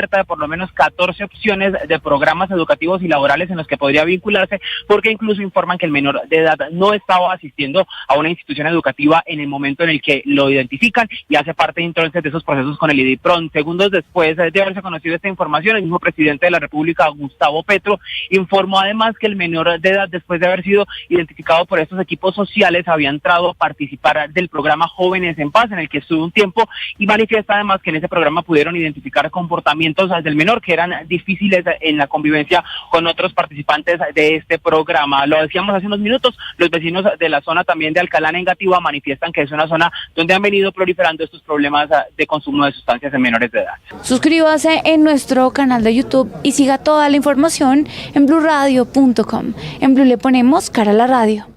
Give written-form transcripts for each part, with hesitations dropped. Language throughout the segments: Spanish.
de por lo menos 14 opciones de programas educativos y laborales en los que podría vincularse, porque incluso informan que el menor de edad no estaba asistiendo a una institución educativa en el momento en el que lo identifican y hace parte entonces de esos procesos con el IDIPRON. Segundos después de haberse conocido esta información, el mismo presidente de la República, Gustavo Petro, informó además que el menor de edad, después de haber sido identificado por estos equipos sociales, había entrado a participar del programa Jóvenes en Paz, en el que estuvo un tiempo, y manifiesta además que en ese programa pudieron identificar comportamientos del menor que eran difíciles en la convivencia con otros participantes de este programa. Lo decíamos hace unos minutos, los vecinos de la zona también de Alcalá, Engativá, manifiestan que es una zona donde han venido proliferando estos problemas de consumo de sustancias en menores de edad. Suscríbase en nuestro canal de YouTube y siga toda la información en bluradio.com. En Blue le ponemos cara a la radio.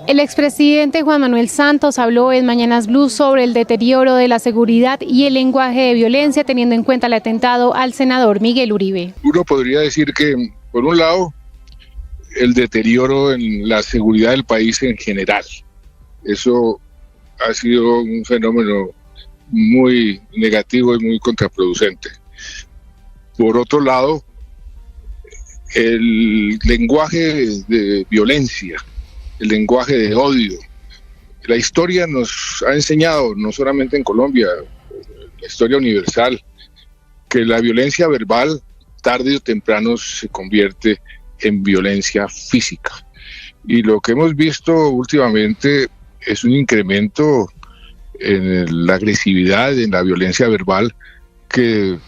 El expresidente Juan Manuel Santos habló en Mañanas Blue sobre el deterioro de la seguridad y el lenguaje de violencia, teniendo en cuenta el atentado al senador Miguel Uribe. Uno podría decir que, por un lado, el deterioro en la seguridad del país en general. Eso ha sido un fenómeno muy negativo y muy contraproducente. Por otro lado, el lenguaje de violencia, el lenguaje de odio. La historia nos ha enseñado, no solamente en Colombia, la historia universal, que la violencia verbal tarde o temprano se convierte en violencia física. Y lo que hemos visto últimamente es un incremento en la agresividad, en la violencia verbal, que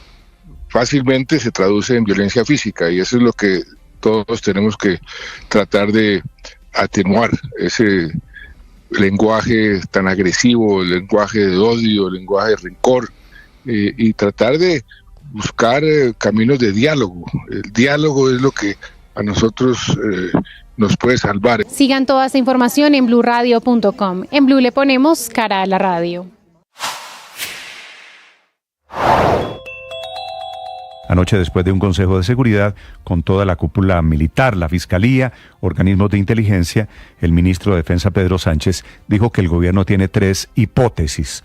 fácilmente se traduce en violencia física, y eso es lo que todos tenemos que tratar de atenuar, ese lenguaje tan agresivo, el lenguaje de odio, el lenguaje de rencor, y tratar de buscar caminos de diálogo. El diálogo es lo que a nosotros nos puede salvar. Sigan toda esta información en bluradio.com. En Blue le ponemos cara a la radio. Anoche, después de un consejo de seguridad con toda la cúpula militar, la Fiscalía, organismos de inteligencia, el ministro de Defensa, Pedro Sánchez, dijo que el gobierno tiene 3 hipótesis.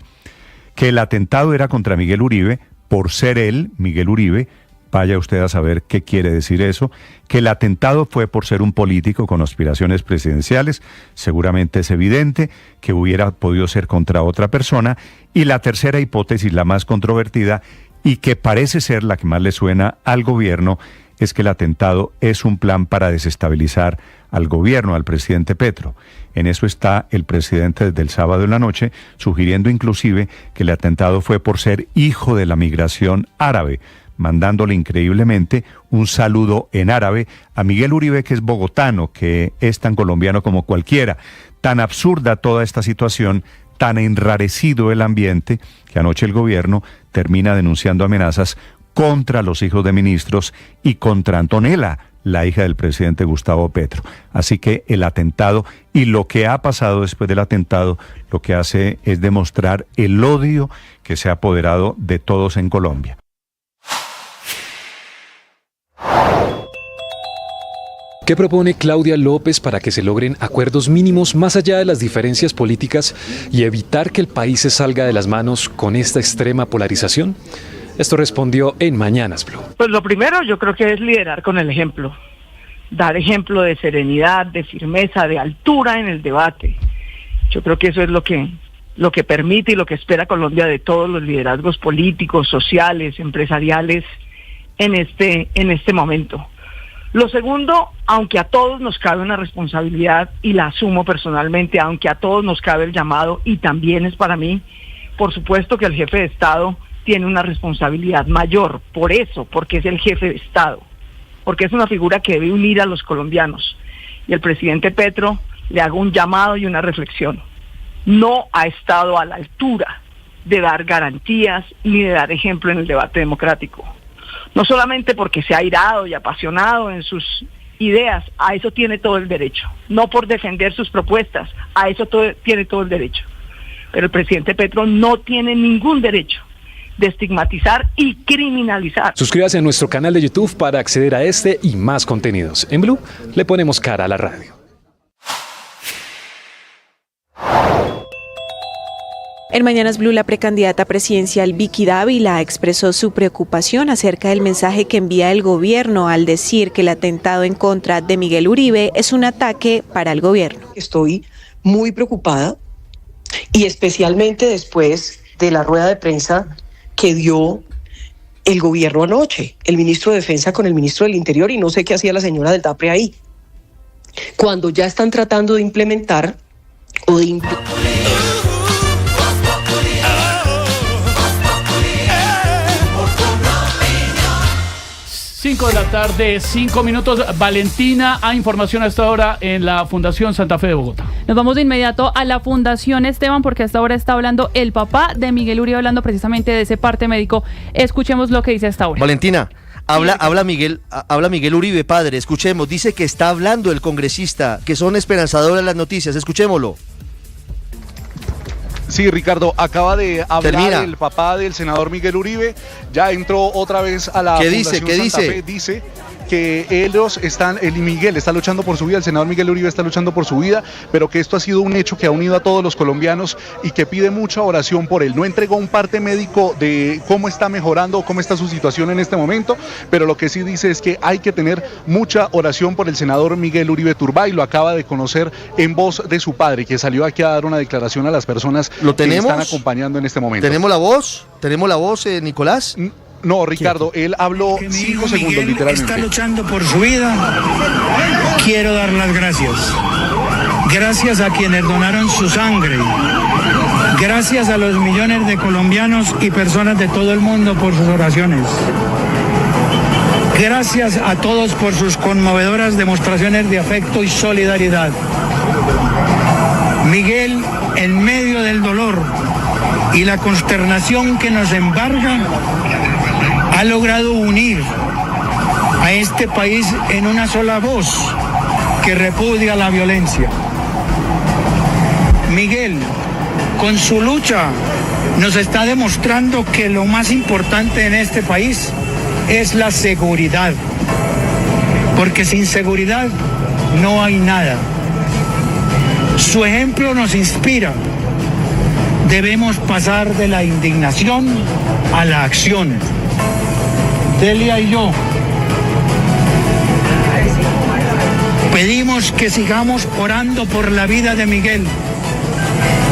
Que el atentado era contra Miguel Uribe, por ser él, Miguel Uribe, vaya usted a saber qué quiere decir eso. Que el atentado fue por ser un político con aspiraciones presidenciales, seguramente es evidente que hubiera podido ser contra otra persona. Y la tercera hipótesis, la más controvertida, y que parece ser la que más le suena al gobierno, es que el atentado es un plan para desestabilizar al gobierno, al presidente Petro. En eso está el presidente desde el sábado en la noche, sugiriendo inclusive que el atentado fue por ser hijo de la migración árabe, mandándole increíblemente un saludo en árabe a Miguel Uribe, que es bogotano, que es tan colombiano como cualquiera. Tan absurda toda esta situación, tan enrarecido el ambiente, que anoche el gobierno termina denunciando amenazas contra los hijos de ministros y contra Antonella, la hija del presidente Gustavo Petro. Así que el atentado y lo que ha pasado después del atentado, lo que hace es demostrar el odio que se ha apoderado de todos en Colombia. ¿Qué propone Claudia López para que se logren acuerdos mínimos más allá de las diferencias políticas y evitar que el país se salga de las manos con esta extrema polarización? Esto respondió en Mañanas Blue. Pues lo primero yo creo que es liderar con el ejemplo, dar ejemplo de serenidad, de firmeza, de altura en el debate. Yo creo que eso es lo que permite y lo que espera Colombia de todos los liderazgos políticos, sociales, empresariales en este momento. Lo segundo, aunque a todos nos cabe una responsabilidad, y la asumo personalmente, aunque a todos nos cabe el llamado, y también es para mí, por supuesto que el jefe de Estado tiene una responsabilidad mayor, porque es el jefe de Estado, porque es una figura que debe unir a los colombianos. Y el presidente Petro le hago un llamado y una reflexión. No ha estado a la altura de dar garantías ni de dar ejemplo en el debate democrático. No solamente porque se ha airado y apasionado en sus ideas, a eso tiene todo el derecho. No por defender sus propuestas, a eso tiene todo el derecho. Pero el presidente Petro no tiene ningún derecho de estigmatizar y criminalizar. Suscríbase a nuestro canal de YouTube para acceder a este y más contenidos. En Blue le ponemos cara a la radio. En Mañanas Blue, la precandidata presidencial Vicky Dávila expresó su preocupación acerca del mensaje que envía el gobierno al decir que el atentado en contra de Miguel Uribe es un ataque para el gobierno. Estoy muy preocupada y especialmente después de la rueda de prensa que dio el gobierno anoche, el ministro de Defensa con el ministro del Interior, y no sé qué hacía la señora del DAPRE ahí, cuando ya están tratando de implementar o de 5 de la tarde, 5 minutos. Valentina, hay información a esta hora en la Fundación Santa Fe de Bogotá. Nos vamos de inmediato a la Fundación Esteban, porque hasta ahora está hablando el papá de Miguel Uribe, hablando precisamente de ese parte médico. Escuchemos lo que dice hasta ahora. Valentina, habla Miguel Uribe, padre. Escuchemos, dice que está hablando el congresista, que son esperanzadoras las noticias. Escuchémoslo. Sí, Ricardo, acaba de hablar Termina. el papá del senador Miguel Uribe, ya entró otra vez a la Fundación Santa Fe, dice que ellos Miguel está luchando por su vida, el senador Miguel Uribe está luchando por su vida, pero que esto ha sido un hecho que ha unido a todos los colombianos y que pide mucha oración por él. No entregó un parte médico de cómo está mejorando, cómo está su situación en este momento, pero lo que sí dice es que hay que tener mucha oración por el senador Miguel Uribe Turbay. Lo acaba de conocer en voz de su padre, que salió aquí a dar una declaración a las personas que están acompañando en este momento. ¿Tenemos la voz, Nicolás? No, Ricardo, él habló 5 segundos Miguel literalmente. Está luchando por su vida. Quiero dar las gracias. Gracias a quienes donaron su sangre. Gracias a los millones de colombianos y personas de todo el mundo por sus oraciones. Gracias a todos por sus conmovedoras demostraciones de afecto y solidaridad. Miguel, en medio del dolor y la consternación que nos embarga, ha logrado unir a este país en una sola voz que repudia la violencia. Miguel, con su lucha, nos está demostrando que lo más importante en este país es la seguridad, porque sin seguridad no hay nada. Su ejemplo nos inspira. Debemos pasar de la indignación a la acción. Delia y yo pedimos que sigamos orando por la vida de Miguel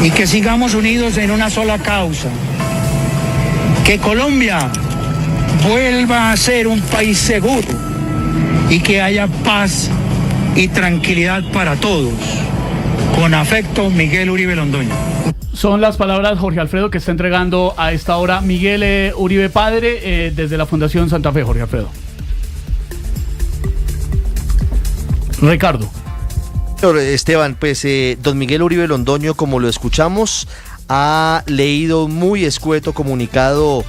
y que sigamos unidos en una sola causa. Que Colombia vuelva a ser un país seguro y que haya paz y tranquilidad para todos. Con afecto, Miguel Uribe Londoño. Son las palabras, Jorge Alfredo, que está entregando a esta hora Miguel Uribe padre desde la Fundación Santa Fe. Jorge Alfredo. Ricardo. Esteban, pues don Miguel Uribe Londoño, como lo escuchamos, ha leído muy escueto comunicado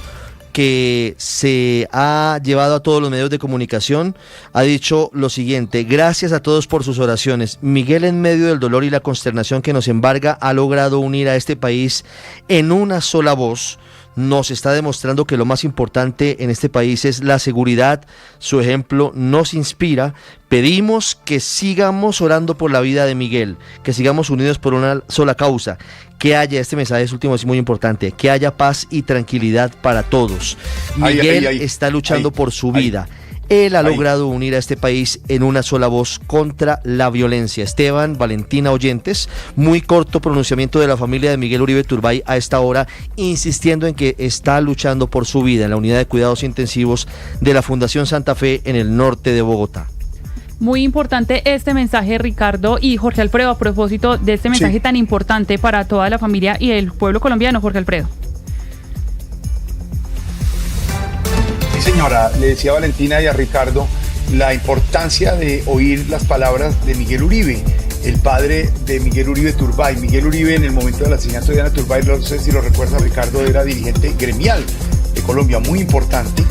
que se ha llevado a todos los medios de comunicación. Ha dicho lo siguiente: gracias a todos por sus oraciones. Miguel, en medio del dolor y la consternación que nos embarga, ha logrado unir a este país en una sola voz. Nos está demostrando que lo más importante en este país es la seguridad. Su ejemplo nos inspira. Pedimos que sigamos orando por la vida de Miguel, que sigamos unidos por una sola causa, que haya, este mensaje es último, es muy importante, que haya paz y tranquilidad para todos. Miguel está luchando por su vida. Él ha logrado unir a este país en una sola voz contra la violencia. Esteban, Valentina, oyentes, muy corto pronunciamiento de la familia de Miguel Uribe Turbay a esta hora, insistiendo en que está luchando por su vida en la unidad de cuidados intensivos de la Fundación Santa Fe en el norte de Bogotá. Muy importante este mensaje, Ricardo y Jorge Alfredo, a propósito de este mensaje tan importante para toda la familia y el pueblo colombiano, Jorge Alfredo. Sí, señora, le decía a Valentina y a Ricardo la importancia de oír las palabras de Miguel Uribe, el padre de Miguel Uribe Turbay. Miguel Uribe, en el momento del asesinato de Diana Turbay, no sé si lo recuerda Ricardo, era dirigente gremial de Colombia, muy importante,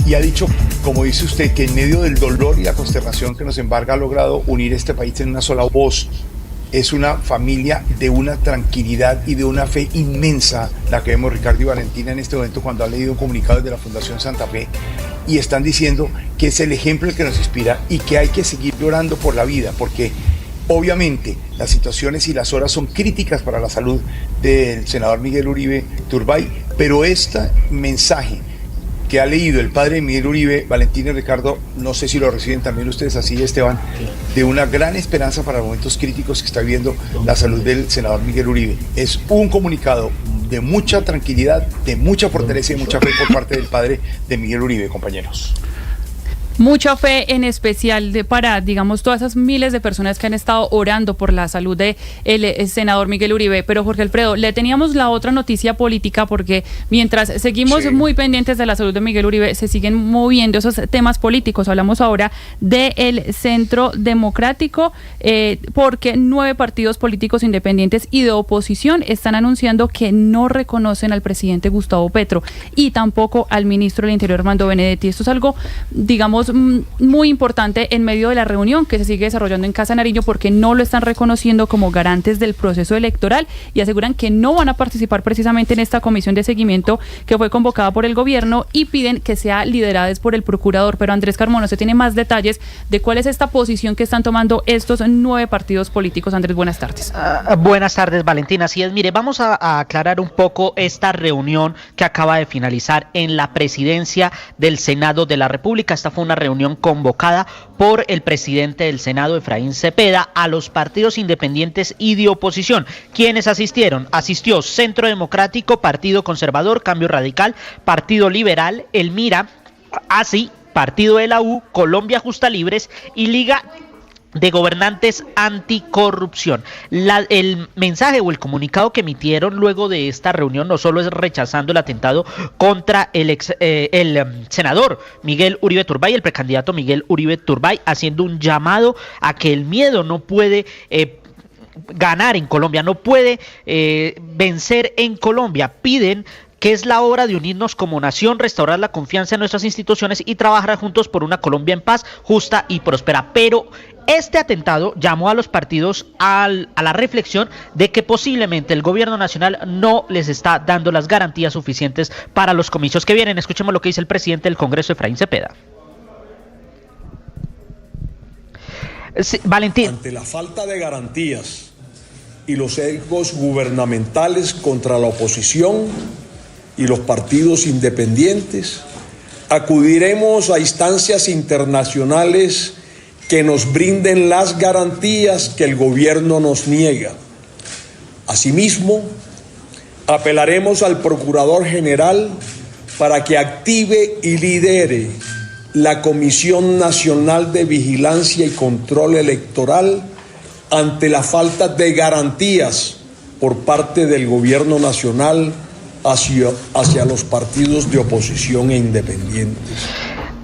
y ha dicho, como dice usted, que en medio del dolor y la consternación que nos embarga ha logrado unir este país en una sola voz. Es una familia de una tranquilidad y de una fe inmensa la que vemos Ricardo y Valentina en este momento cuando han leído un comunicado desde la Fundación Santa Fe y están diciendo que es el ejemplo el que nos inspira y que hay que seguir orando por la vida, porque Obviamente, las situaciones y las horas son críticas para la salud del senador Miguel Uribe Turbay, pero este mensaje que ha leído el padre de Miguel Uribe, Valentina y Ricardo, no sé si lo reciben también ustedes así, Esteban, de una gran esperanza para momentos críticos que está viviendo la salud del senador Miguel Uribe. Es un comunicado de mucha tranquilidad, de mucha fortaleza y de mucha fe por parte del padre de Miguel Uribe, compañeros. Mucha fe, en especial para, digamos, todas esas miles de personas que han estado orando por la salud de el senador Miguel Uribe. Pero, Jorge Alfredo, le teníamos la otra noticia política, porque mientras seguimos muy pendientes de la salud de Miguel Uribe, se siguen moviendo esos temas políticos. Hablamos ahora del Centro Democrático, porque 9 partidos políticos independientes y de oposición están anunciando que no reconocen al presidente Gustavo Petro y tampoco al ministro del Interior, Armando Benedetti. Esto es algo, digamos, muy importante en medio de la reunión que se sigue desarrollando en Casa Nariño, porque no lo están reconociendo como garantes del proceso electoral y aseguran que no van a participar precisamente en esta comisión de seguimiento que fue convocada por el gobierno, y piden que sea liderada por el procurador. Pero Andrés Carmona, usted tiene más detalles de cuál es esta posición que están tomando estos 9 partidos políticos. Andrés, buenas tardes. Buenas tardes, Valentina. Así es, mire, vamos a aclarar un poco esta reunión que acaba de finalizar en la presidencia del Senado de la República. Esta fue una reunión convocada por el presidente del Senado, Efraín Cepeda, a los partidos independientes y de oposición. ¿Quiénes asistieron? Asistió Centro Democrático, Partido Conservador, Cambio Radical, Partido Liberal, El Mira, ASI, Partido de la U, Colombia Justa Libres y Liga de Gobernantes Anticorrupción. El mensaje o el comunicado que emitieron luego de esta reunión no solo es rechazando el atentado contra el senador Miguel Uribe Turbay, el precandidato Miguel Uribe Turbay, haciendo un llamado a que el miedo no puede ganar en Colombia, no puede vencer en Colombia. Piden que es la hora de unirnos como nación, restaurar la confianza en nuestras instituciones y trabajar juntos por una Colombia en paz, justa y próspera. Pero este atentado llamó a los partidos a la reflexión de que posiblemente el gobierno nacional no les está dando las garantías suficientes para los comicios que vienen. Escuchemos lo que dice el presidente del Congreso, Efraín Cepeda. Sí, Valentín. Ante la falta de garantías y los sesgos gubernamentales contra la oposición y los partidos independientes, acudiremos a instancias internacionales que nos brinden las garantías que el gobierno nos niega. Asimismo, apelaremos al Procurador General para que active y lidere la Comisión Nacional de Vigilancia y Control Electoral ante la falta de garantías por parte del gobierno nacional hacia los partidos de oposición e independientes.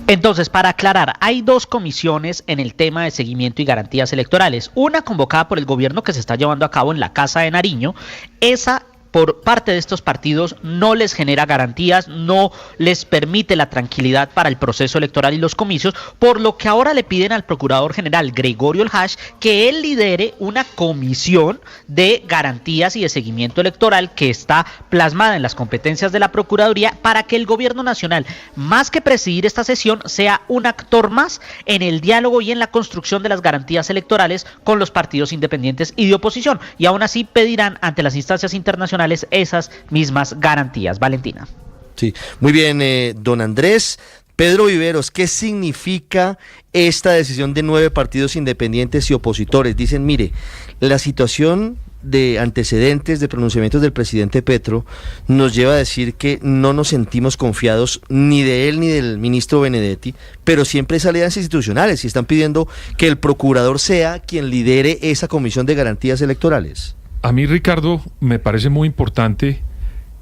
Entonces, para aclarar, hay 2 comisiones en el tema de seguimiento y garantías electorales. Una convocada por el gobierno que se está llevando a cabo en la Casa de Nariño. Esa, por parte de estos partidos, no les genera garantías, no les permite la tranquilidad para el proceso electoral y los comicios, por lo que ahora le piden al Procurador General Gregorio El Hash que él lidere una comisión de garantías y de seguimiento electoral que está plasmada en las competencias de la Procuraduría, para que el gobierno nacional, más que presidir esta sesión, sea un actor más en el diálogo y en la construcción de las garantías electorales con los partidos independientes y de oposición, y aún así pedirán ante las instancias internacionales esas mismas garantías. Valentina. Sí, muy bien, don Andrés. Pedro Viveros, ¿qué significa esta decisión de 9 partidos independientes y opositores? Dicen, mire, la situación de antecedentes de pronunciamientos del presidente Petro nos lleva a decir que no nos sentimos confiados ni de él ni del ministro Benedetti, pero siempre hay salidas institucionales y están pidiendo que el procurador sea quien lidere esa comisión de garantías electorales. A mí, Ricardo, me parece muy importante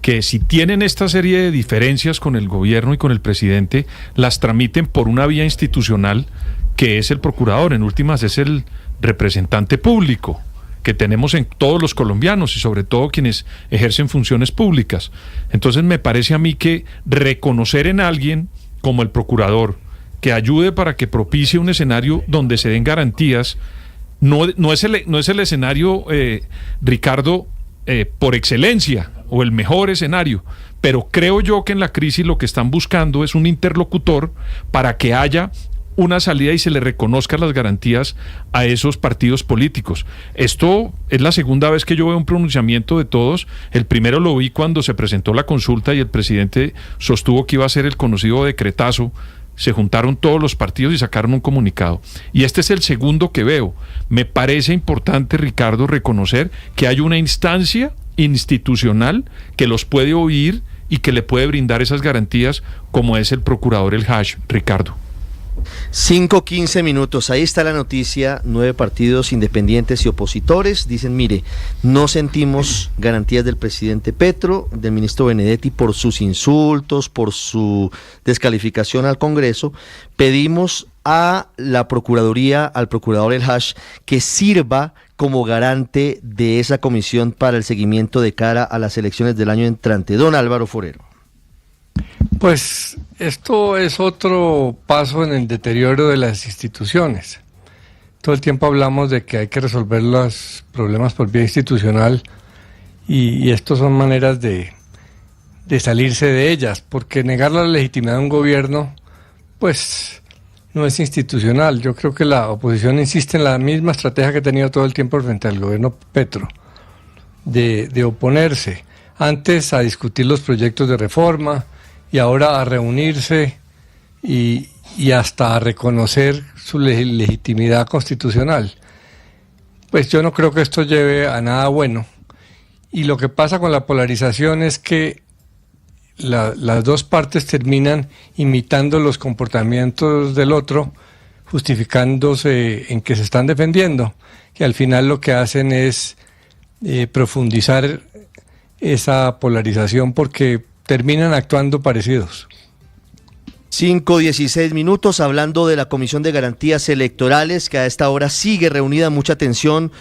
que si tienen esta serie de diferencias con el gobierno y con el presidente, las tramiten por una vía institucional que es el procurador. En últimas es el representante público que tenemos en todos los colombianos y sobre todo quienes ejercen funciones públicas. Entonces me parece a mí que reconocer en alguien como el procurador que ayude para que propicie un escenario donde se den garantías. No es el escenario, Ricardo, por excelencia o el mejor escenario, pero creo yo que en la crisis lo que están buscando es un interlocutor para que haya una salida y se le reconozcan las garantías a esos partidos políticos. Esto es la segunda vez que yo veo un pronunciamiento de todos. El primero lo vi cuando se presentó la consulta y el presidente sostuvo que iba a ser el conocido decretazo. Se juntaron todos los partidos y sacaron un comunicado. Y este es el segundo que veo. Me parece importante, Ricardo, reconocer que hay una instancia institucional que los puede oír y que le puede brindar esas garantías, como es el procurador El Haj, Ricardo. 5:15 minutos, ahí está la noticia. 9 partidos independientes y opositores dicen, mire, no sentimos garantías del presidente Petro, del ministro Benedetti por sus insultos, por su descalificación al Congreso. Pedimos a la Procuraduría, al procurador El Haj, que sirva como garante de esa comisión para el seguimiento de cara a las elecciones del año entrante. Don Álvaro Forero. Pues esto es otro paso en el deterioro de las instituciones. Todo el tiempo hablamos de que hay que resolver los problemas por vía institucional y estos son maneras de salirse de ellas, porque negar la legitimidad de un gobierno pues no es institucional. Yo creo que la oposición insiste en la misma estrategia que ha tenido todo el tiempo frente al gobierno Petro, de oponerse antes a discutir los proyectos de reforma y ahora a reunirse y hasta a reconocer su legitimidad constitucional. Pues yo no creo que esto lleve a nada bueno. Y lo que pasa con la polarización es que las dos partes terminan imitando los comportamientos del otro, justificándose en que se están defendiendo, que al final lo que hacen es profundizar esa polarización porque terminan actuando parecidos. 5:16 minutos, hablando de la Comisión de Garantías Electorales, que a esta hora sigue reunida. Mucha atención.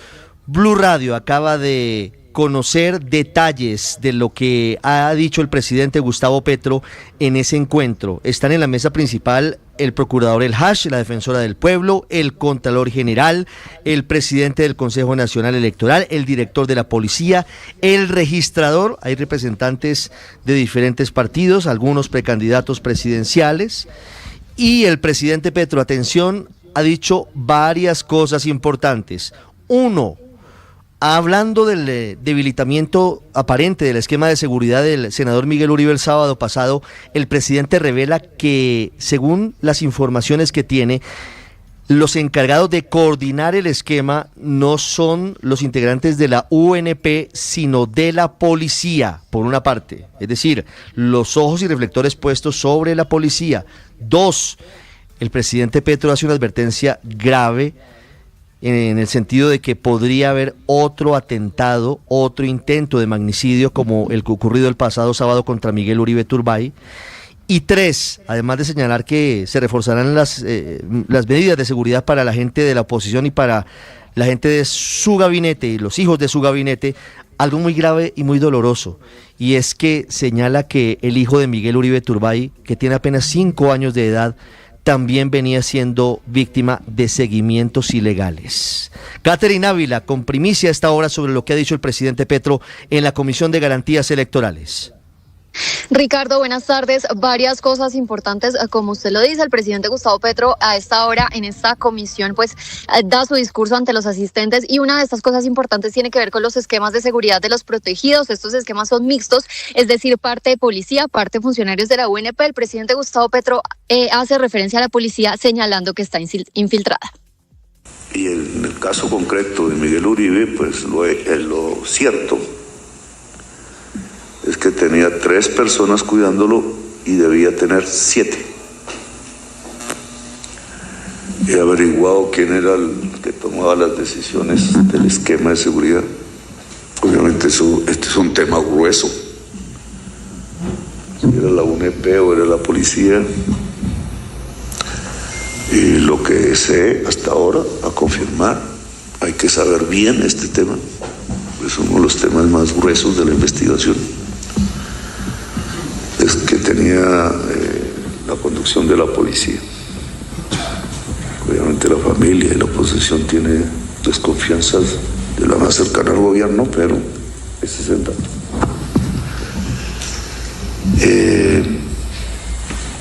Blue Radio acaba de conocer detalles de lo que ha dicho el presidente Gustavo Petro en ese encuentro. Están en la mesa principal el procurador El Haj, la defensora del pueblo, el contralor general, el presidente del Consejo Nacional Electoral, el director de la policía, el registrador. Hay representantes de diferentes partidos, algunos precandidatos presidenciales, y el presidente Petro, atención, ha dicho varias cosas importantes. Uno, hablando del debilitamiento aparente del esquema de seguridad del senador Miguel Uribe el sábado pasado, el presidente revela que, según las informaciones que tiene, los encargados de coordinar el esquema no son los integrantes de la UNP, sino de la policía, por una parte. Es decir, los ojos y reflectores puestos sobre la policía. 2, el presidente Petro hace una advertencia grave en el sentido de que podría haber otro atentado, otro intento de magnicidio como el que ocurrido el pasado sábado contra Miguel Uribe Turbay. Y 3, además de señalar que se reforzarán las medidas de seguridad para la gente de la oposición y para la gente de su gabinete y los hijos de su gabinete, algo muy grave y muy doloroso, y es que señala que el hijo de Miguel Uribe Turbay, que tiene apenas 5 años de edad, también venía siendo víctima de seguimientos ilegales. Catherine Ávila, con primicia a esta hora sobre lo que ha dicho el presidente Petro en la Comisión de Garantías Electorales. Ricardo, buenas tardes. Varias cosas importantes, como usted lo dice, el presidente Gustavo Petro a esta hora en esta comisión pues da su discurso ante los asistentes, y una de estas cosas importantes tiene que ver con los esquemas de seguridad de los protegidos. Estos esquemas son mixtos, es decir, parte de policía, parte funcionarios de la UNP. El presidente Gustavo Petro hace referencia a la policía señalando que está infiltrada. Y en el caso concreto de Miguel Uribe, pues lo cierto es que tenía 3 personas cuidándolo y debía tener 7. He averiguado quién era el que tomaba las decisiones del esquema de seguridad. Obviamente este es un tema grueso. Si era la UNP o era la policía. Y lo que sé hasta ahora, a confirmar, hay que saber bien este tema. Es uno de los temas más gruesos de la investigación. Es que tenía la conducción de la policía. Obviamente la familia y la oposición tiene desconfianzas de la más cercana al gobierno, pero ese es el dato.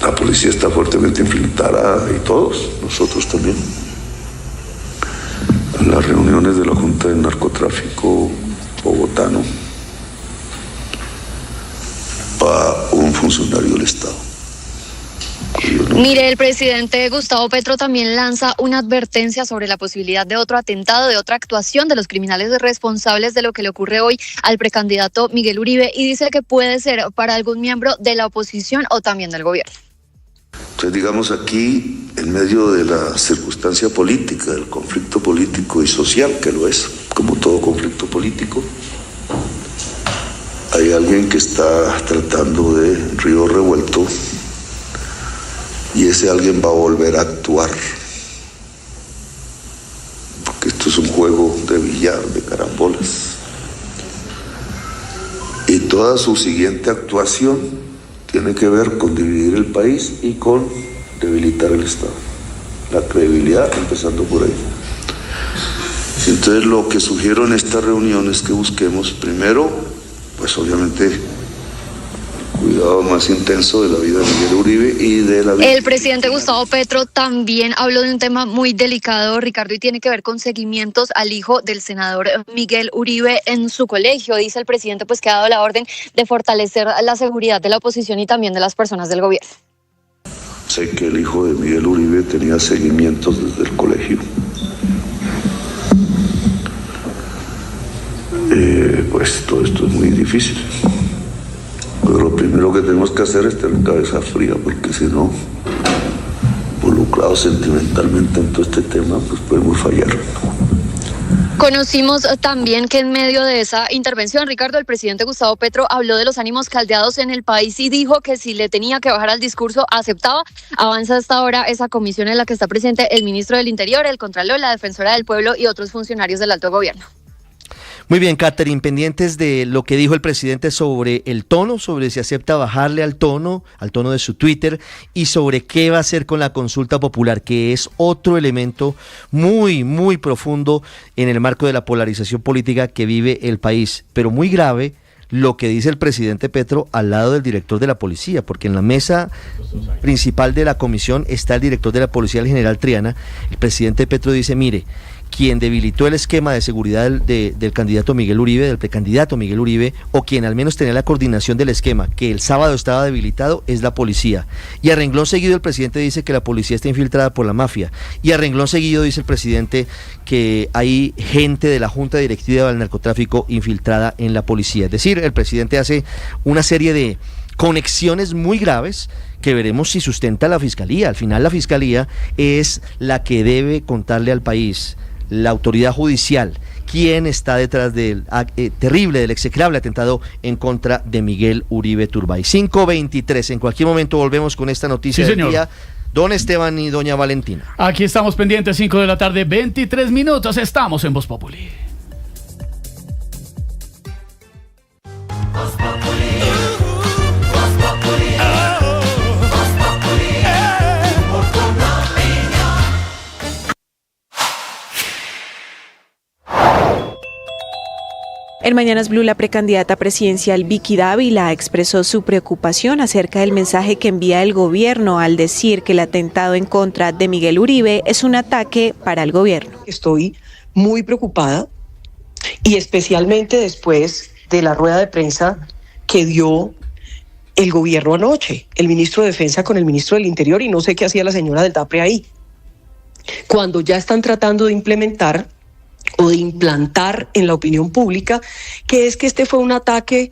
La policía policía está fuertemente infiltrada y todos, nosotros también. En las reuniones de la Junta de Narcotráfico bogotano va un funcionario del Estado. Mire, el presidente Gustavo Petro también lanza una advertencia sobre la posibilidad de otro atentado, de otra actuación de los criminales responsables de lo que le ocurre hoy al precandidato Miguel Uribe, y dice que puede ser para algún miembro de la oposición o también del gobierno. Entonces, digamos, aquí, en medio de la circunstancia política, del conflicto político y social, que lo es, como todo conflicto político, hay alguien que está tratando de río revuelto, y ese alguien va a volver a actuar. Porque esto es un juego de billar, de carambolas. Y toda su siguiente actuación tiene que ver con dividir el país y con debilitar el Estado. La credibilidad, empezando por ahí. Entonces, lo que sugiero en esta reunión es que busquemos primero, pues obviamente, cuidado más intenso de la vida de Miguel Uribe y de la vida. El presidente Gustavo Petro también habló de un tema muy delicado, Ricardo, y tiene que ver con seguimientos al hijo del senador Miguel Uribe en su colegio. Dice el presidente pues que ha dado la orden de fortalecer la seguridad de la oposición y también de las personas del gobierno. Sé que el hijo de Miguel Uribe tenía seguimientos desde el colegio. Pues todo esto es muy difícil. Pero lo primero que tenemos que hacer es tener cabeza fría, porque si no, involucrados sentimentalmente en todo este tema, pues podemos fallar. Conocimos también que en medio de esa intervención, Ricardo, el presidente Gustavo Petro habló de los ánimos caldeados en el país y dijo que si le tenía que bajar al discurso, aceptaba. Avanza hasta ahora esa comisión en la que está presente el ministro del Interior, el Contralor, la Defensora del Pueblo y otros funcionarios del alto gobierno. Muy bien, Catherine, pendientes de lo que dijo el presidente sobre el tono, sobre si acepta bajarle al tono de su Twitter, y sobre qué va a hacer con la consulta popular, que es otro elemento muy, muy profundo en el marco de la polarización política que vive el país, pero muy grave lo que dice el presidente Petro al lado del director de la policía, porque en la mesa principal de la comisión está el director de la policía, el general Triana. El presidente Petro dice, mire, quien debilitó el esquema de seguridad del candidato Miguel Uribe, del precandidato Miguel Uribe, o quien al menos tenía la coordinación del esquema, que el sábado estaba debilitado, es la policía. Y a renglón seguido el presidente dice que la policía está infiltrada por la mafia. Y a renglón seguido dice el presidente que hay gente de la Junta Directiva del Narcotráfico infiltrada en la policía. Es decir, el presidente hace una serie de conexiones muy graves que veremos si sustenta la Fiscalía. Al final la Fiscalía es la que debe contarle al país, la autoridad judicial, quién está detrás del terrible, del execrable atentado en contra de Miguel Uribe Turbay. 5:23, en cualquier momento volvemos con esta noticia del día. Don Esteban y doña Valentina. Aquí estamos pendientes, 5 de la tarde, 23 minutos, estamos en Voz Populi. En Mañanas Blue, la precandidata presidencial Vicky Dávila expresó su preocupación acerca del mensaje que envía el gobierno al decir que el atentado en contra de Miguel Uribe es un ataque para el gobierno. Estoy muy preocupada, y especialmente después de la rueda de prensa que dio el gobierno anoche, el ministro de Defensa con el ministro del Interior, y no sé qué hacía la señora del DAPRE ahí, cuando ya están tratando de implementar o de implantar en la opinión pública que es que este fue un ataque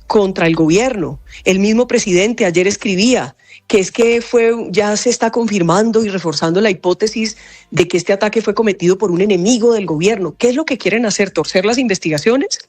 contra el gobierno. El mismo presidente ayer escribía que es que ya se está confirmando y reforzando la hipótesis de que este ataque fue cometido por un enemigo del gobierno. ¿Qué es lo que quieren hacer? ¿Torcer las investigaciones?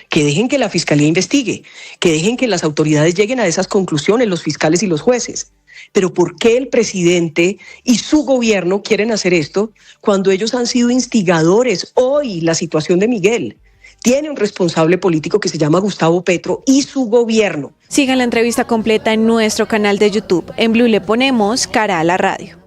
Que dejen que la Fiscalía investigue, que dejen que las autoridades lleguen a esas conclusiones, los fiscales y los jueces. Pero ¿por qué el presidente y su gobierno quieren hacer esto cuando ellos han sido instigadores? Hoy la situación de Miguel tiene un responsable político que se llama Gustavo Petro y su gobierno. Sigan la entrevista completa en nuestro canal de YouTube. En Blue le ponemos cara a la radio.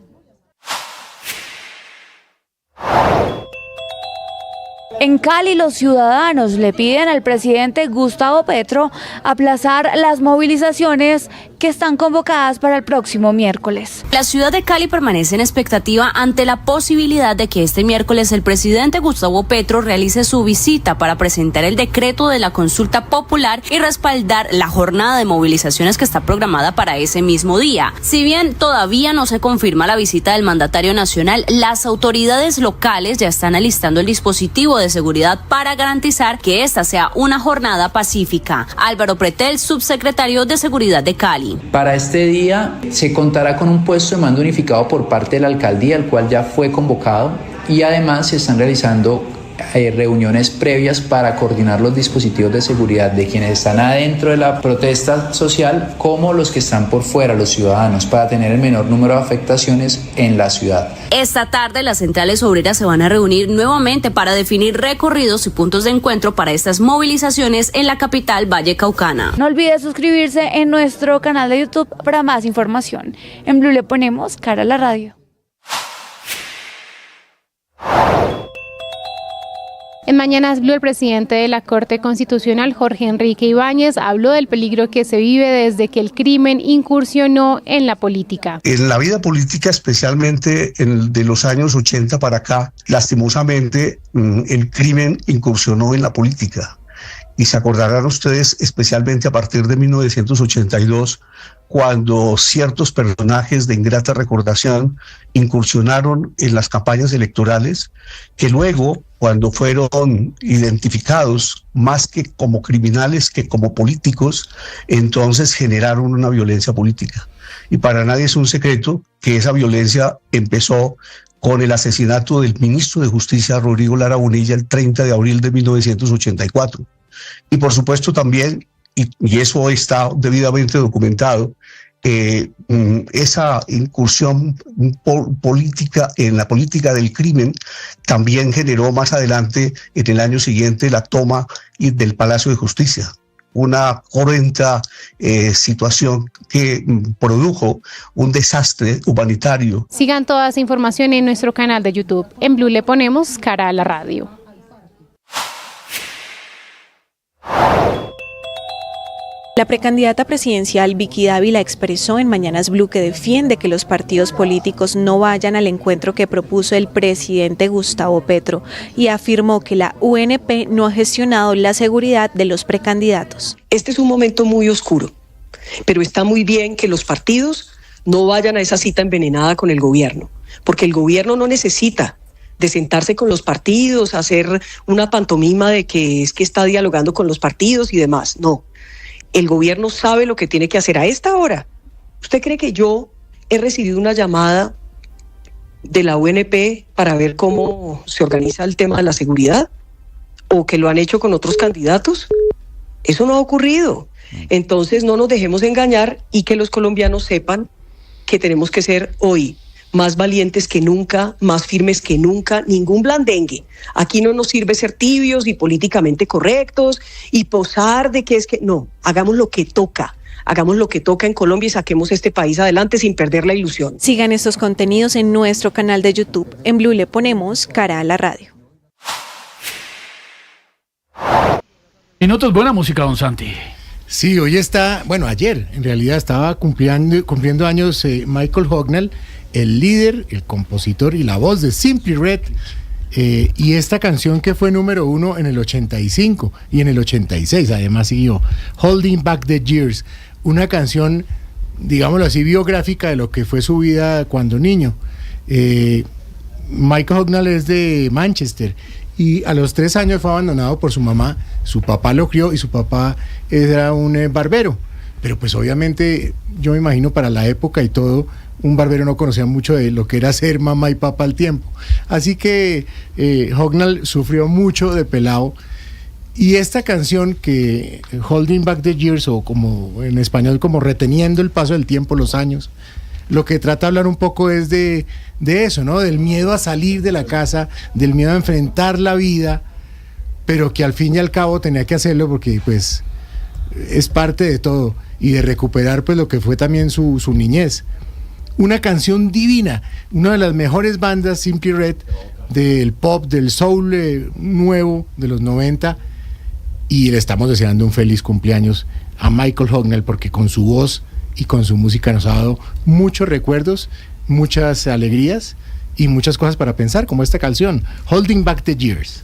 En Cali, los ciudadanos le piden al presidente Gustavo Petro aplazar las movilizaciones que están convocadas para el próximo miércoles. La ciudad de Cali permanece en expectativa ante la posibilidad de que este miércoles el presidente Gustavo Petro realice su visita para presentar el decreto de la consulta popular y respaldar la jornada de movilizaciones que está programada para ese mismo día. Si bien todavía no se confirma la visita del mandatario nacional, las autoridades locales ya están alistando el dispositivo de seguridad para garantizar que esta sea una jornada pacífica. Álvaro Pretel, subsecretario de Seguridad de Cali. Para este día se contará con un puesto de mando unificado por parte de la alcaldía, el cual ya fue convocado, y además se están realizando reuniones previas para coordinar los dispositivos de seguridad de quienes están adentro de la protesta social como los que están por fuera, los ciudadanos, para tener el menor número de afectaciones en la ciudad. Esta tarde las centrales obreras se van a reunir nuevamente para definir recorridos y puntos de encuentro para estas movilizaciones en la capital vallecaucana. No olvide suscribirse en nuestro canal de YouTube para más información. En Blue le ponemos cara a la radio. En Mañanas Blue, el presidente de la Corte Constitucional, Jorge Enrique Ibáñez, habló del peligro que se vive desde que el crimen incursionó en la política. En la vida política, especialmente de los años 80 para acá, lastimosamente, el crimen incursionó en la política. Y se acordarán ustedes, especialmente a partir de 1982, cuando ciertos personajes de ingrata recordación incursionaron en las campañas electorales, que luego, cuando fueron identificados más que como criminales que como políticos, entonces generaron una violencia política. Y para nadie es un secreto que esa violencia empezó con el asesinato del ministro de Justicia, Rodrigo Lara Bonilla, el 30 de abril de 1984. Y por supuesto también, y eso está debidamente documentado, esa incursión política en la política del crimen también generó más adelante, en el año siguiente, la toma del Palacio de Justicia. Una cruenta situación que produjo un desastre humanitario. Sigan toda esa información en nuestro canal de YouTube. En Blue le ponemos cara a la radio. La precandidata presidencial Vicky Dávila expresó en Mañanas Blue que defiende que los partidos políticos no vayan al encuentro que propuso el presidente Gustavo Petro y afirmó que la UNP no ha gestionado la seguridad de los precandidatos. Este es un momento muy oscuro, pero está muy bien que los partidos no vayan a esa cita envenenada con el gobierno, porque el gobierno no necesita de sentarse con los partidos, hacer una pantomima de que es que está dialogando con los partidos y demás, no. El gobierno sabe lo que tiene que hacer a esta hora. ¿Usted cree que yo he recibido una llamada de la UNP para ver cómo se organiza el tema de la seguridad? ¿O que lo han hecho con otros candidatos? Eso no ha ocurrido. Entonces no nos dejemos engañar y que los colombianos sepan que tenemos que ser hoy más valientes que nunca, más firmes que nunca, ningún blandengue. Aquí no nos sirve ser tibios y políticamente correctos y posar de que es que... No, hagamos lo que toca en Colombia y saquemos este país adelante sin perder la ilusión. Sigan estos contenidos en nuestro canal de YouTube. En Blue le ponemos cara a la radio. Minutos, buena música, don Santi. Sí, hoy está, bueno, ayer en realidad estaba cumpliendo años Michael Hognall, el líder, el compositor y la voz de Simply Red, y esta canción que fue número 1 en el 85 y en el 86 además siguió, Holding Back the Years, una canción, digámoslo así, biográfica de lo que fue su vida cuando niño. Michael Hognall es de Manchester y a los 3 años fue abandonado por su mamá, su papá lo crió y su papá era un barbero, pero pues obviamente yo me imagino para la época y todo, un barbero no conocía mucho de lo que era ser mamá y papá al tiempo, así que Hognall sufrió mucho de pelado. Y esta canción que Holding Back the Years, o como en español como reteniendo el paso del tiempo, los años, lo que trata de hablar un poco es de eso, ¿no? Del miedo a salir de la casa, del miedo a enfrentar la vida, pero que al fin y al cabo tenía que hacerlo porque pues es parte de todo, y de recuperar pues lo que fue también su niñez. Una canción divina, una de las mejores bandas, Simply Red, del pop, del soul nuevo de los 90, y le estamos deseando un feliz cumpleaños a Michael Hucknall, porque con su voz y con su música nos ha dado muchos recuerdos, muchas alegrías y muchas cosas para pensar, como esta canción, Holding Back the Years.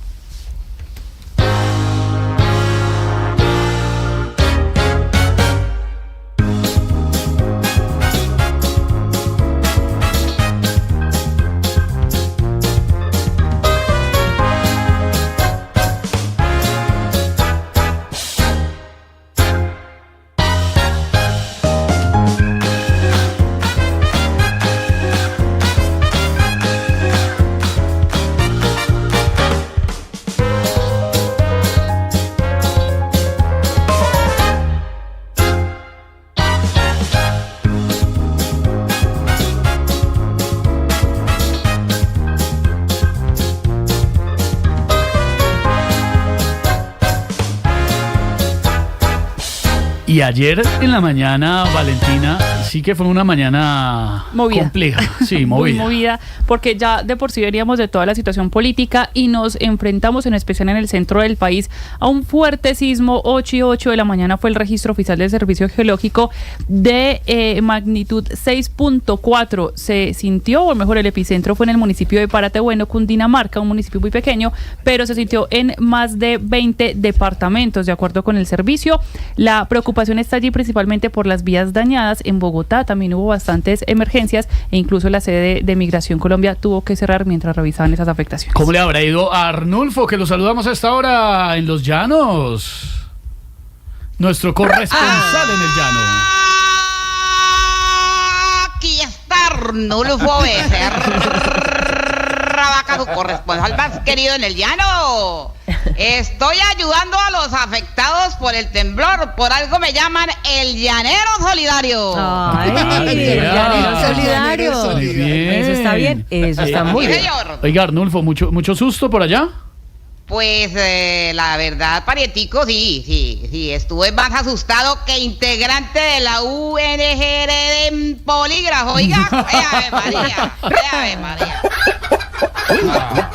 Y ayer en la mañana, Valentina, sí que fue una mañana movida. Compleja, sí, movida. Muy movida, porque ya de por sí veníamos de toda la situación política y nos enfrentamos, en especial en el centro del país, a un fuerte sismo. 8:08 de la mañana fue el registro oficial del Servicio Geológico de magnitud 6.4. Se sintió, o mejor, el epicentro fue en el municipio de Paratebueno, Cundinamarca, un municipio muy pequeño, pero se sintió en más de 20 departamentos, de acuerdo con el servicio. La preocupación está allí principalmente por las vías dañadas. En Bogotá también hubo bastantes emergencias e incluso la sede de Migración Colombia tuvo que cerrar mientras revisaban esas afectaciones. ¿Cómo le habrá ido a Arnulfo, que lo saludamos a esta hora en Los Llanos? Nuestro corresponsal en el llano. Aquí está Arnulfo Becerra Vaca, su corresponsal más querido en el llano. Estoy ayudando a los afectados por el temblor. Por algo me llaman el llanero solidario. Ay, el llanero solidario. Muy bien. Eso está bien, eso está muy bien. Oiga, Arnulfo, ¿mucho susto por allá? Pues la verdad, parietico, sí, estuve más asustado que integrante de la UNGR en polígrafo, oiga. Ave María.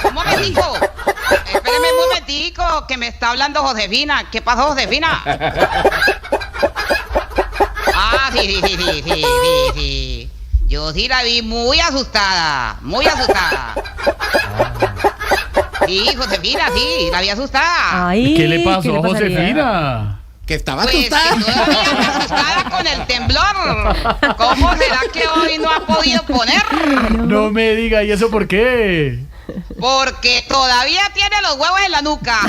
Un momentico, espéreme un momentico, que me está hablando Josefina. ¿Qué pasó, Josefina? Ah, sí. Yo sí la vi muy asustada. Sí, Josefina, sí, la vi asustada. Ay, ¿qué le pasó a Josefina? Que estaba asustada. Que todavía asustada con el temblor. ¿Cómo será que hoy no ha podido poner? No me diga, ¿y eso por qué? Porque todavía tiene los huevos en la nuca.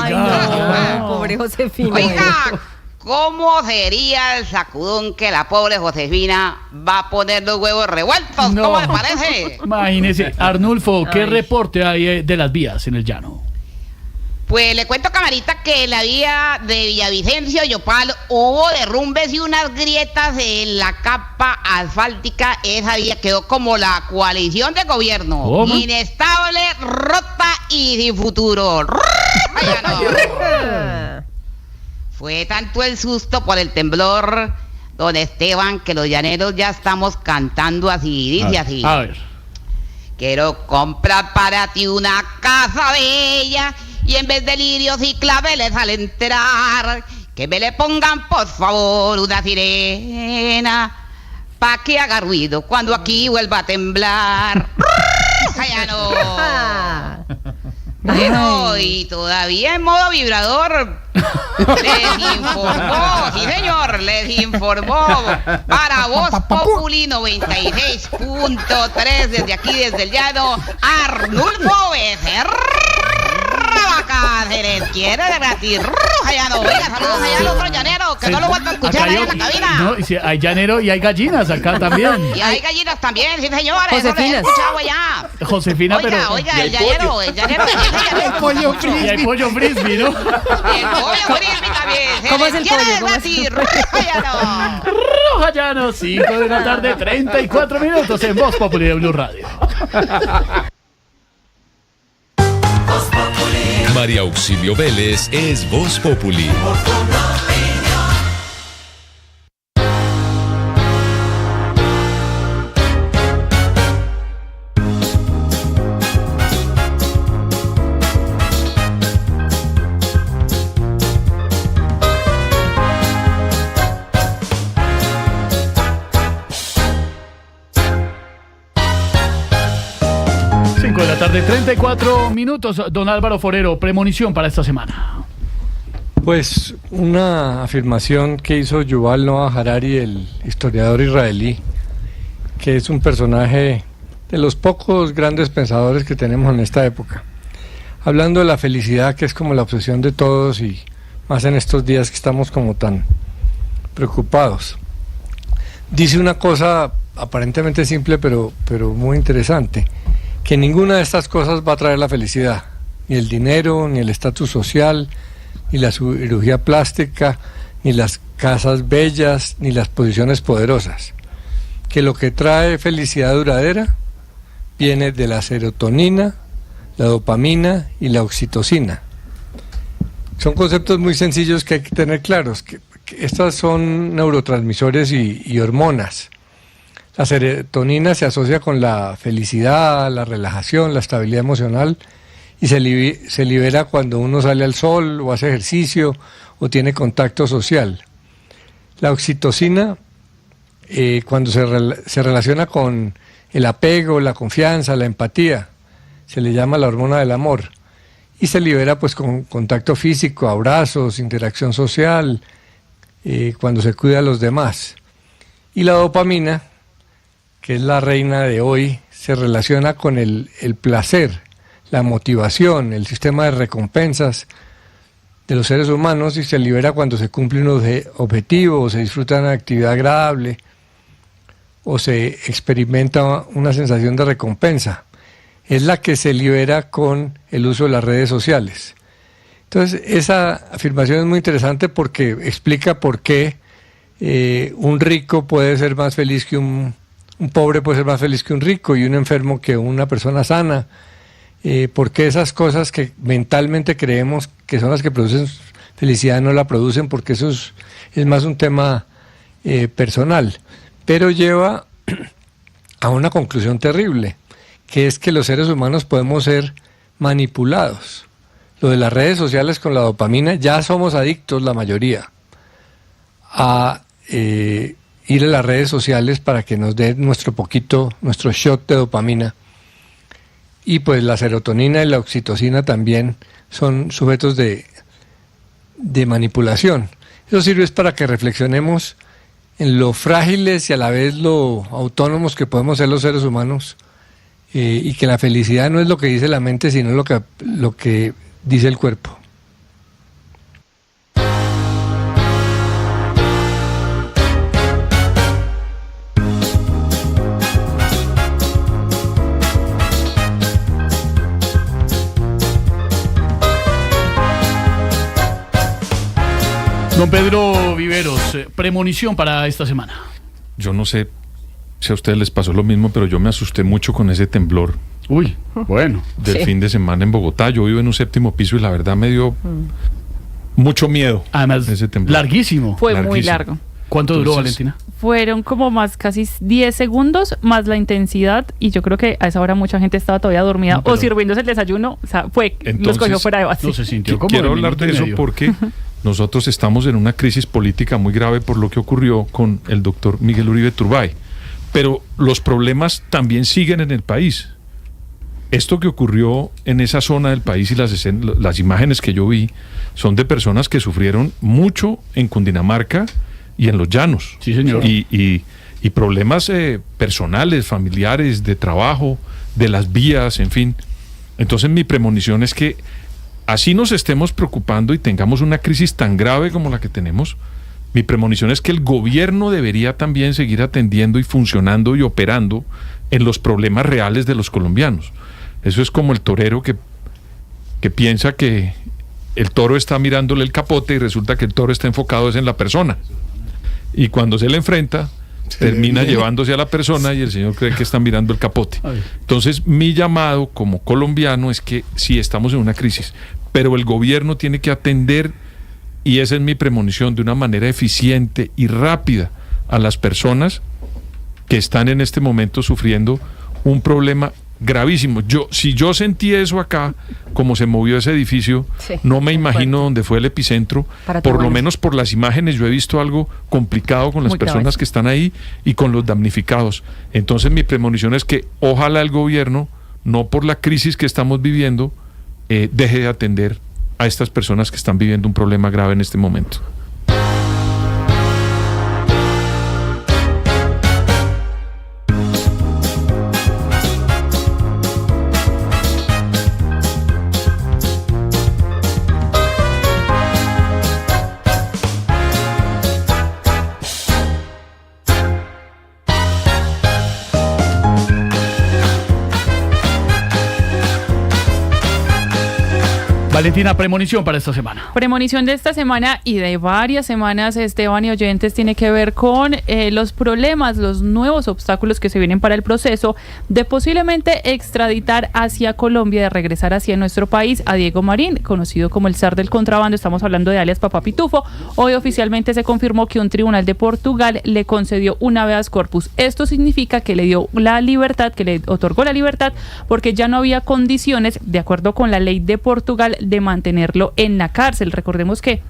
Ay, no, pobre Josefina. Oiga, ¿cómo sería el sacudón que la pobre Josefina va a poner los huevos revueltos? No. ¿Cómo le parece? Imagínese, Arnulfo, ¿qué reporte hay de las vías en el llano? Pues le cuento, camarita, que en la vía de Villavicencio y Yopal hubo derrumbes y unas grietas en la capa asfáltica. Esa vía quedó como la coalición de gobierno. ¿Cómo? Inestable, rota y sin futuro. Fue tanto el susto por el temblor, don Esteban, que los llaneros ya estamos cantando así, dice así. A ver. Quiero comprar para ti una casa bella y en vez de lirios y claveles al entrar, que me le pongan por favor una sirena pa' que haga ruido cuando aquí vuelva a temblar. ¡Ya no! Bueno, y todavía en modo vibrador les informó, sí señor, les informó para Voz Populi 96.3 desde aquí, desde el llano, Arnulfo Becerra Vaca. Se les quiere divertir. Llano, oiga, saludos allá al otro llanero, que no lo vuelvo a escuchar allá en la cabina. No, y si hay llanero y hay gallinas acá también. Y hay gallinas también, sí señores, Josefina. eso lo he escuchado allá. Josefina, pero... Oiga, el llanero. El pollo frisbee. Y hay pollo frisbee, ¿no? El pollo frisbee también. ¿Cómo es el pollo? ¿Cómo es Así, el Llano. Roja Llano, 5 de la tarde, 34 minutos en Voz Populi de Blue Radio. María Auxilio Vélez es Voz Populi. tarde, 34 minutos. Don Álvaro Forero, premonición para esta semana. Pues una afirmación que hizo Yuval Noah Harari, el historiador israelí, que es un personaje de los pocos grandes pensadores que tenemos en esta época. Hablando de la felicidad, que es como la obsesión de todos y más en estos días que estamos como tan preocupados. Dice una cosa aparentemente simple pero muy interesante, que ninguna de estas cosas va a traer la felicidad, ni el dinero, ni el estatus social, ni la cirugía plástica, ni las casas bellas, ni las posiciones poderosas. Que lo que trae felicidad duradera viene de la serotonina, la dopamina y la oxitocina. Son conceptos muy sencillos que hay que tener claros, que estas son neurotransmisores y hormonas. La serotonina se asocia con la felicidad, la relajación, la estabilidad emocional y se libera cuando uno sale al sol o hace ejercicio o tiene contacto social. La oxitocina, cuando se relaciona con el apego, la confianza, la empatía, se le llama la hormona del amor y se libera pues con contacto físico, abrazos, interacción social, cuando se cuida a los demás. Y la dopamina, que es la reina de hoy, se relaciona con el placer, la motivación, el sistema de recompensas de los seres humanos y se libera cuando se cumple un objetivo o se disfruta de una actividad agradable o se experimenta una sensación de recompensa. Es la que se libera con el uso de las redes sociales. Entonces, esa afirmación es muy interesante porque explica por qué un rico puede ser más feliz que un pobre puede ser más feliz que un rico y un enfermo que una persona sana. Porque esas cosas que mentalmente creemos que son las que producen felicidad no la producen, porque eso es más un tema personal, pero lleva a una conclusión terrible, que es que los seres humanos podemos ser manipulados. Lo de las redes sociales con la dopamina, ya somos adictos la mayoría a ir a las redes sociales para que nos den nuestro shot de dopamina. Y pues la serotonina y la oxitocina también son sujetos de manipulación. Eso sirve para que reflexionemos en lo frágiles y a la vez lo autónomos que podemos ser los seres humanos y que la felicidad no es lo que dice la mente, sino lo que dice el cuerpo. Don Pedro Viveros, premonición para esta semana. Yo no sé si a ustedes les pasó lo mismo, pero yo me asusté mucho con ese temblor. Uy, bueno. Del fin de semana en Bogotá. Yo vivo en un 7º piso y la verdad me dio mucho miedo. Además, ese temblor. Larguísimo. Fue muy largo. ¿Cuánto duró, Valentina? Fueron como más casi 10 segundos más la intensidad y yo creo que a esa hora mucha gente estaba todavía dormida o sirviéndose el desayuno, o sea, los cogió fuera de base. No se sintió como quiero hablar de eso porque nosotros estamos en una crisis política muy grave por lo que ocurrió con el doctor Miguel Uribe Turbay, pero los problemas también siguen en el país. Esto que ocurrió en esa zona del país y las imágenes que yo vi son de personas que sufrieron mucho en Cundinamarca y en los llanos. Sí, señor. Y problemas personales, familiares, de trabajo, de las vías, en fin. Entonces mi premonición es que así nos estemos preocupando y tengamos una crisis tan grave como la que tenemos, mi premonición es que el gobierno debería también seguir atendiendo y funcionando y operando en los problemas reales de los colombianos. Eso es como el torero que piensa que el toro está mirándole el capote y resulta que el toro está enfocado en la persona. Y cuando se le enfrenta, termina llevándose a la persona y el señor cree que está mirando el capote. Entonces, mi llamado como colombiano es que sí estamos en una crisis, pero el gobierno tiene que atender, y esa es mi premonición, de una manera eficiente y rápida a las personas que están en este momento sufriendo un problema gravísimo. Si yo sentí eso acá, como se movió ese edificio, sí, no me imagino dónde fue el epicentro. Por lo menos por las imágenes yo he visto algo complicado con las personas que están ahí y con los damnificados. Entonces mi premonición es que ojalá el gobierno no por la crisis que estamos viviendo, deje de atender a estas personas que están viviendo un problema grave en este momento. Valentina, premonición para esta semana. Premonición de esta semana y de varias semanas, Esteban y oyentes, tiene que ver con los problemas, los nuevos obstáculos que se vienen para el proceso de posiblemente extraditar hacia Colombia, de regresar hacia nuestro país a Diego Marín, conocido como el zar del contrabando. Estamos hablando de alias Papá Pitufo. Hoy oficialmente se confirmó que un tribunal de Portugal le concedió un habeas corpus. Esto significa que le dio la libertad, que le otorgó la libertad, porque ya no había condiciones, de acuerdo con la ley de Portugal, de mantenerlo en la cárcel. Recordemos que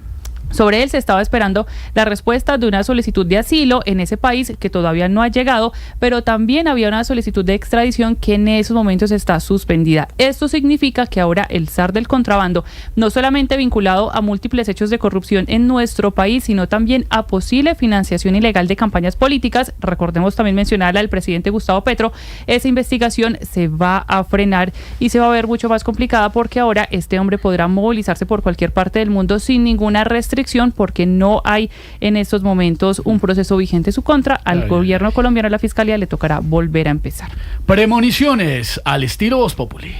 sobre él se estaba esperando la respuesta de una solicitud de asilo en ese país que todavía no ha llegado, pero también había una solicitud de extradición que en esos momentos está suspendida. Esto significa que ahora el zar del contrabando, no solamente vinculado a múltiples hechos de corrupción en nuestro país, sino también a posible financiación ilegal de campañas políticas, recordemos también mencionarla al presidente Gustavo Petro, esa investigación se va a frenar y se va a ver mucho más complicada, porque ahora este hombre podrá movilizarse por cualquier parte del mundo sin ninguna restricción, porque no hay en estos momentos un proceso vigente en su contra. Al gobierno colombiano, a la fiscalía, le tocará volver a empezar. Premoniciones al estilo Voz Populi.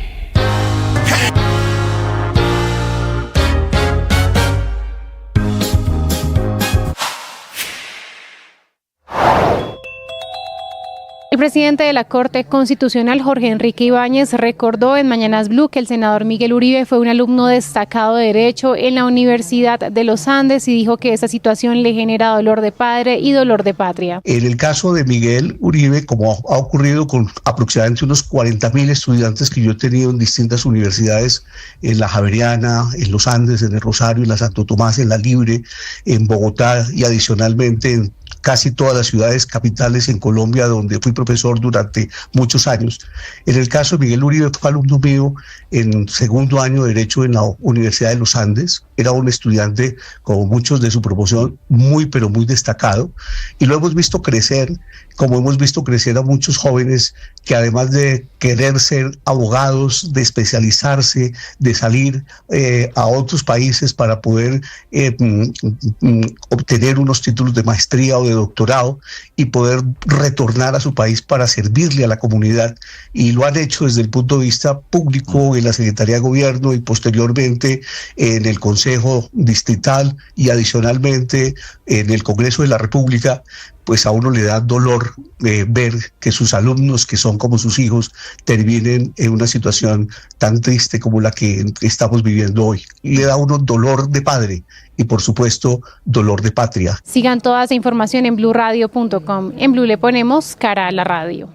El presidente de la Corte Constitucional, Jorge Enrique Ibáñez, recordó en Mañanas Blue que el senador Miguel Uribe fue un alumno destacado de Derecho en la Universidad de los Andes y dijo que esa situación le genera dolor de padre y dolor de patria. En el caso de Miguel Uribe, como ha ocurrido con aproximadamente unos 40.000 estudiantes que yo he tenido en distintas universidades, en la Javeriana, en los Andes, en el Rosario, en la Santo Tomás, en la Libre, en Bogotá y adicionalmente en casi todas las ciudades capitales en Colombia, donde fui profesor durante muchos años. En el caso de Miguel Uribe, fue alumno mío en segundo año de Derecho en la Universidad de los Andes. Era un estudiante, como muchos de su promoción, muy pero muy destacado, y lo hemos visto crecer, como hemos visto crecer a muchos jóvenes que, además de querer ser abogados, de especializarse, de salir a otros países para poder obtener unos títulos de maestría o de doctorado y poder retornar a su país para servirle a la comunidad, y lo han hecho desde el punto de vista público en la Secretaría de Gobierno y posteriormente en el Consejo Distrital y adicionalmente en el Congreso de la República. Pues a uno le da dolor ver que sus alumnos, que son como sus hijos, terminen en una situación tan triste como la que estamos viviendo hoy. Le da a uno dolor de padre y, por supuesto, dolor de patria. Sigan toda esa información en bluradio.com. En Blue le ponemos cara a la radio.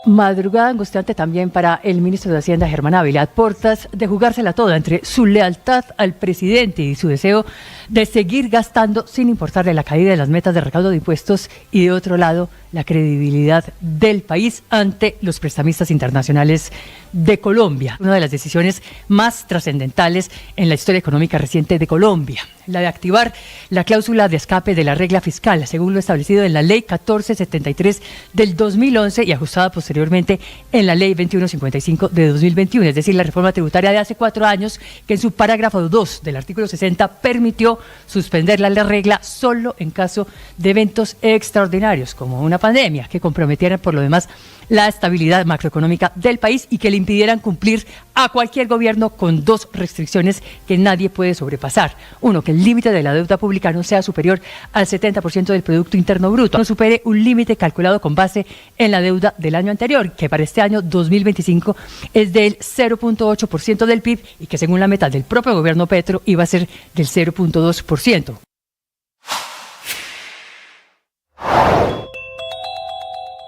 Madrugada angustiante también para el ministro de Hacienda, Germán Ávila, a puertas de jugársela toda entre su lealtad al presidente y su deseo de seguir gastando sin importarle la caída de las metas de recaudo de impuestos, y de otro lado la credibilidad del país ante los prestamistas internacionales de Colombia. Una de las decisiones más trascendentales en la historia económica reciente de Colombia, la de activar la cláusula de escape de la regla fiscal, según lo establecido en la Ley 1473 del 2011 y ajustada posteriormente en la Ley 2155 de 2021, es decir, la reforma tributaria de hace 4 años, que en su parágrafo 2 del artículo 60 permitió suspender la regla solo en caso de eventos extraordinarios, como una pandemia, que comprometieran por lo demás la estabilidad macroeconómica del país y que le impidieran cumplir a cualquier gobierno con 2 restricciones que nadie puede sobrepasar. Uno, que el límite de la deuda pública no sea superior al 70% del Producto Interno Bruto, no supere un límite calculado con base en la deuda del año anterior, que para este año 2025 es del 0.8% del PIB y que según la meta del propio gobierno Petro iba a ser del 0.2%.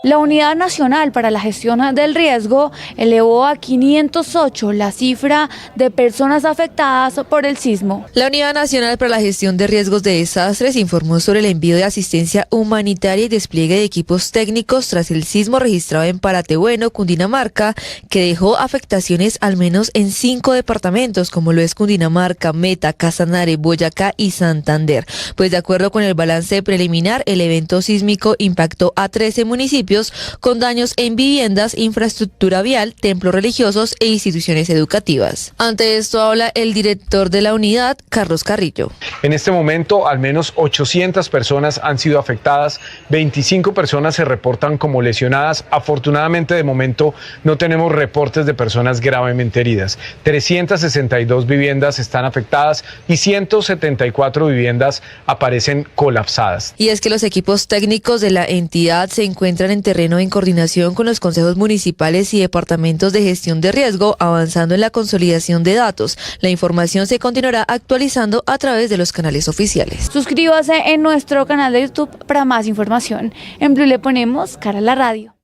La Unidad Nacional para la Gestión del Riesgo elevó a 508 la cifra de personas afectadas por el sismo. La Unidad Nacional para la Gestión de Riesgos de Desastres informó sobre el envío de asistencia humanitaria y despliegue de equipos técnicos tras el sismo registrado en Paratebueno, Cundinamarca, que dejó afectaciones al menos en 5 departamentos, como lo es Cundinamarca, Meta, Casanare, Boyacá y Santander. Pues de acuerdo con el balance preliminar, el evento sísmico impactó a 13 municipios con daños en viviendas, infraestructura vial, templos religiosos e instituciones educativas. Ante esto habla el director de la unidad, Carlos Carrillo. En este momento, al menos 800 personas han sido afectadas, 25 personas se reportan como lesionadas. Afortunadamente, de momento, no tenemos reportes de personas gravemente heridas. 362 viviendas están afectadas y 174 viviendas aparecen colapsadas. Y es que los equipos técnicos de la entidad se encuentran en terreno en coordinación con los consejos municipales y departamentos de gestión de riesgo, avanzando en la consolidación de datos. La información se continuará actualizando a través de los canales oficiales. Suscríbase en nuestro canal de YouTube para más información. En Blue le ponemos cara a la radio.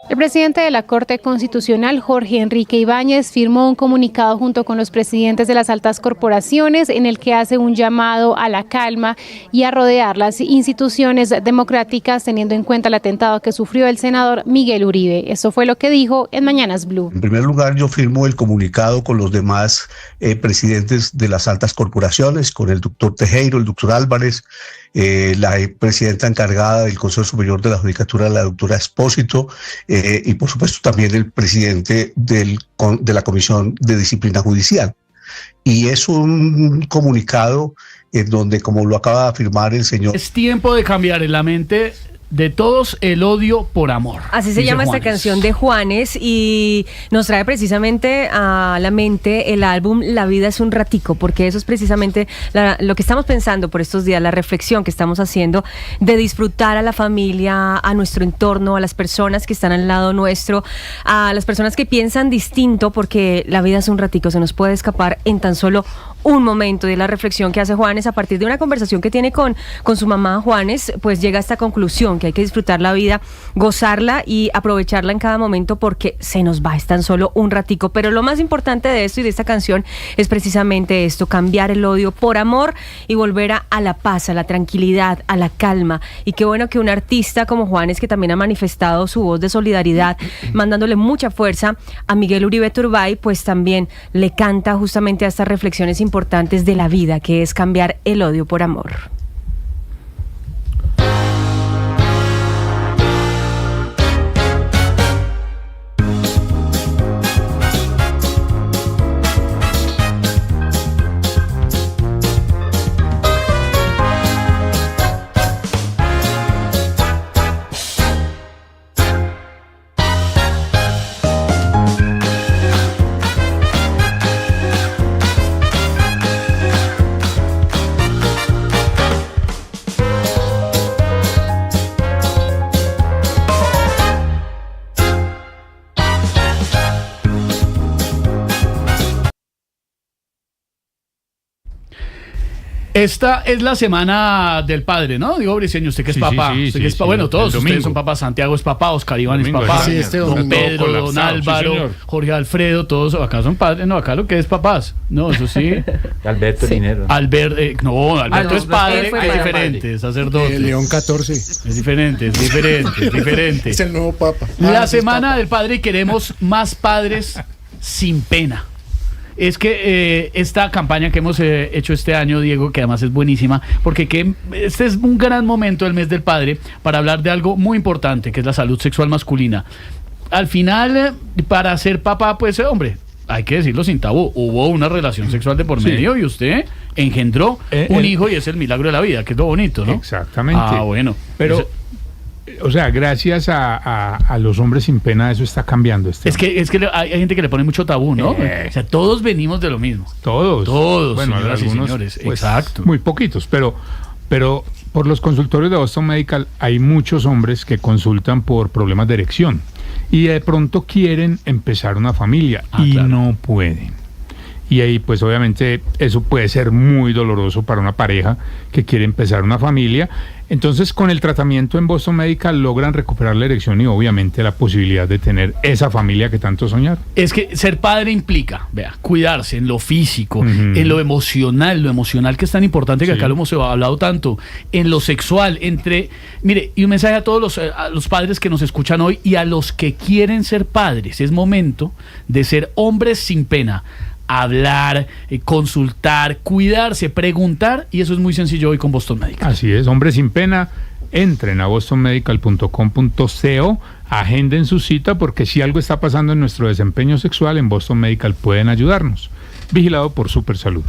El presidente de la Corte Constitucional, Jorge Enrique Ibáñez, firmó un comunicado junto con los presidentes de las altas corporaciones en el que hace un llamado a la calma y a rodear las instituciones democráticas, teniendo en cuenta el atentado que sufrió el senador Miguel Uribe. Eso fue lo que dijo en Mañanas Blue. En primer lugar, yo firmo el comunicado con los demás presidentes de las altas corporaciones, con el doctor Tejero, el doctor Álvarez, la presidenta encargada del Consejo Superior de la Judicatura, la doctora Espósito, y por supuesto también el presidente de la Comisión de Disciplina Judicial. Y es un comunicado en donde, como lo acaba de afirmar el señor... Es tiempo de cambiar en la mente de todos el odio por amor. Así se llama esta canción de Juanes y nos trae precisamente a la mente el álbum La vida es un ratico, porque eso es precisamente lo que estamos pensando por estos días, la reflexión que estamos haciendo de disfrutar a la familia, a nuestro entorno, a las personas que están al lado nuestro, a las personas que piensan distinto, porque la vida es un ratico, se nos puede escapar en tan solo un momento. Y la reflexión que hace Juanes a partir de una conversación que tiene con su mamá, Juanes, pues llega a esta conclusión, que hay que disfrutar la vida, gozarla y aprovecharla en cada momento, porque se nos va, es tan solo un ratico. Pero lo más importante de esto y de esta canción es precisamente esto, cambiar el odio por amor y volver a la paz, a la tranquilidad, a la calma. Y qué bueno que un artista como Juanes, que también ha manifestado su voz de solidaridad, mandándole mucha fuerza a Miguel Uribe Turbay, pues también le canta justamente a estas reflexiones importantes de la vida, que es cambiar el odio por amor. Esta es la semana del padre, ¿no? Digo, Briceño, usted que es papá. Sí, usted que es bueno, todos ustedes son papás. Santiago es papá, Oscar Iván es papá, don Pedro, don Álvaro, Jorge Alfredo, todos acá son padres. No, acá lo que es papás. No, eso sí. Alberto Linero. Alberto es padre, es diferente, es sacerdote. León 14. Es diferente, es diferente. Es el nuevo papa. La semana del padre, y queremos más padres sin pena. Es que esta campaña que hemos hecho este año, Diego, que además es buenísima, porque este es un gran momento del mes del padre para hablar de algo muy importante, que es la salud sexual masculina. Al final, para ser papá, pues hombre, hay que decirlo sin tabú, hubo una relación sexual de por medio y usted engendró un hijo, y es el milagro de la vida, que es lo bonito, ¿no? Exactamente. Ah, bueno. Pero... O sea, gracias a los hombres sin pena, eso está cambiando. Es que hay gente que le pone mucho tabú, ¿no? O sea, todos venimos de lo mismo. Todos, bueno, señoras algunos, y señores. Pues, exacto. Muy poquitos, pero por los consultorios de Boston Medical hay muchos hombres que consultan por problemas de erección y de pronto quieren empezar una familia y claro, no pueden. Y ahí pues obviamente eso puede ser muy doloroso para una pareja que quiere empezar una familia. Entonces con el tratamiento en Boston Medical logran recuperar la erección y obviamente la posibilidad de tener esa familia que tanto soñaron. Es que ser padre implica, vea, cuidarse en lo físico, en lo emocional que es tan importante que acá lo hemos hablado tanto, en lo sexual, mire, y un mensaje a todos los padres que nos escuchan hoy y a los que quieren ser padres, es momento de ser hombres sin pena. Hablar, consultar, cuidarse, preguntar, y eso es muy sencillo hoy con Boston Medical. Así es, hombres sin pena, entren a bostonmedical.com.co, agenden su cita, porque si algo está pasando en nuestro desempeño sexual, en Boston Medical pueden ayudarnos. Vigilado por Supersalud.